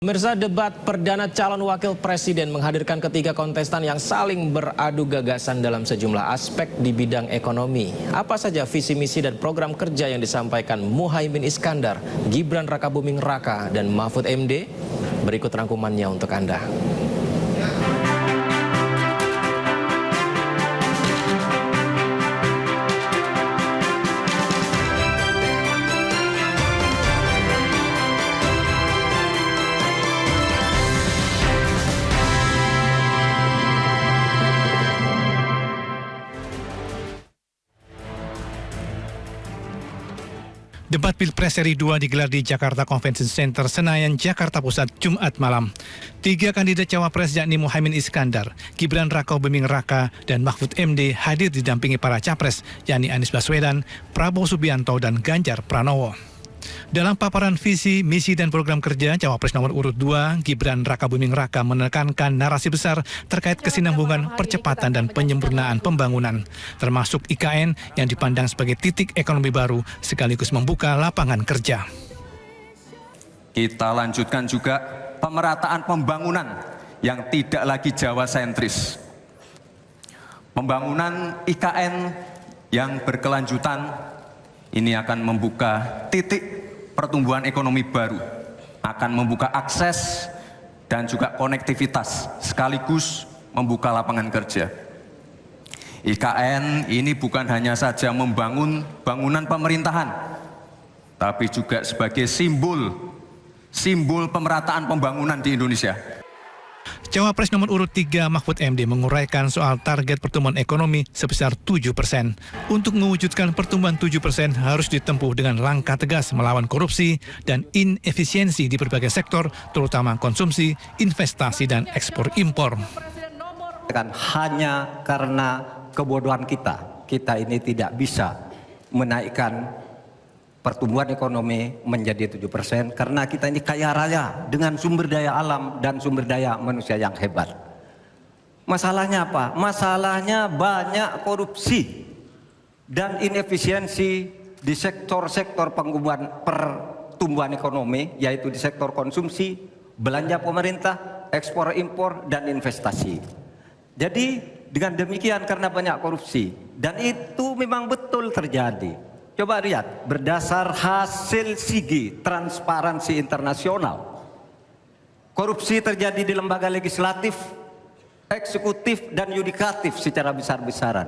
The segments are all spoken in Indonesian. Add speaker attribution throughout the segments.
Speaker 1: Pemirsa, debat perdana calon wakil presiden menghadirkan ketiga kontestan yang saling beradu gagasan dalam sejumlah aspek di bidang ekonomi. Apa saja visi misi dan program kerja yang disampaikan Muhaimin Iskandar, Gibran Rakabuming Raka, dan Mahfud MD? Berikut rangkumannya untuk Anda.
Speaker 2: Debat Pilpres seri 2 digelar di Jakarta Convention Center, Senayan, Jakarta Pusat, Jumat malam. Tiga kandidat cawapres yakni Muhaimin Iskandar, Gibran Rakabuming Raka, dan Mahfud MD hadir didampingi para capres, yakni Anies Baswedan, Prabowo Subianto, dan Ganjar Pranowo. Dalam paparan visi, misi, dan program kerja, cawapres nomor urut 2, Gibran Rakabuming Raka menekankan narasi besar terkait kesinambungan, percepatan, dan penyempurnaan pembangunan, termasuk IKN yang dipandang sebagai titik ekonomi baru sekaligus membuka lapangan kerja.
Speaker 3: Kita lanjutkan juga pemerataan pembangunan yang tidak lagi Jawa sentris. Pembangunan IKN yang berkelanjutan ini akan membuka titik pertumbuhan ekonomi baru, akan membuka akses dan juga konektivitas, sekaligus membuka lapangan kerja. IKN ini bukan hanya saja membangun bangunan pemerintahan, tapi juga sebagai simbol pemerataan pembangunan di Indonesia.
Speaker 2: Cawapres nomor urut 3 Mahfud MD menguraikan soal target pertumbuhan ekonomi sebesar 7%. Untuk mewujudkan pertumbuhan 7% harus ditempuh dengan langkah tegas melawan korupsi dan inefisiensi di berbagai sektor, terutama konsumsi, investasi, dan ekspor impor.
Speaker 4: Hanya karena kebodohan kita ini tidak bisa menaikkan pertumbuhan ekonomi menjadi 7% karena kita ini kaya raya dengan sumber daya alam dan sumber daya manusia yang hebat. Masalahnya apa? Masalahnya banyak korupsi dan inefisiensi di sektor-sektor pertumbuhan ekonomi, yaitu di sektor konsumsi, belanja pemerintah, ekspor impor, dan investasi. Jadi dengan demikian karena banyak korupsi, dan itu memang betul terjadi. Coba lihat, berdasar hasil SIGI, Transparansi Internasional, korupsi terjadi di lembaga legislatif, eksekutif, dan yudikatif secara besar-besaran.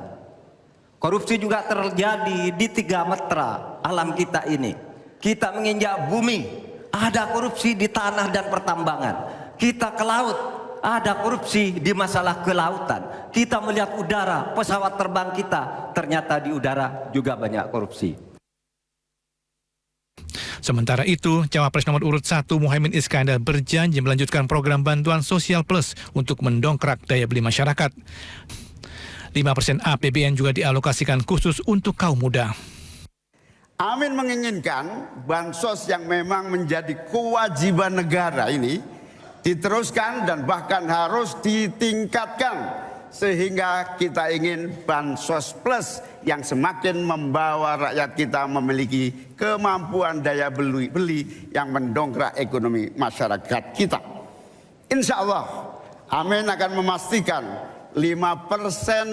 Speaker 4: Korupsi juga terjadi di 3 metra alam kita ini. Kita menginjak bumi, ada korupsi di tanah dan pertambangan. Kita ke laut, ada korupsi di masalah kelautan. Kita melihat udara, pesawat terbang kita, ternyata di udara juga banyak korupsi.
Speaker 2: Sementara itu, cawapres nomor urut 1 Muhaimin Iskandar berjanji melanjutkan program bantuan sosial plus untuk mendongkrak daya beli masyarakat. 5% APBN juga dialokasikan khusus untuk kaum muda.
Speaker 5: Amin menginginkan bansos yang memang menjadi kewajiban negara ini diteruskan dan bahkan harus ditingkatkan, sehingga kita ingin bansos plus yang semakin membawa rakyat kita memiliki kemampuan daya beli yang mendongkrak ekonomi masyarakat kita. Insya Allah, Amin akan memastikan 5%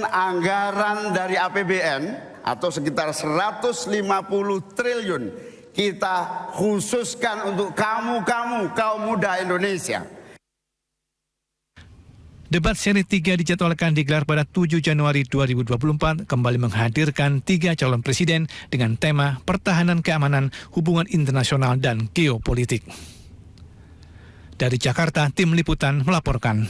Speaker 5: anggaran dari APBN atau sekitar 150 triliun kita khususkan untuk kaum muda Indonesia.
Speaker 2: Debat seri 3 dijadwalkan digelar pada 7 Januari 2024 kembali menghadirkan 3 calon presiden dengan tema pertahanan keamanan, hubungan internasional, dan geopolitik. Dari Jakarta, tim liputan melaporkan.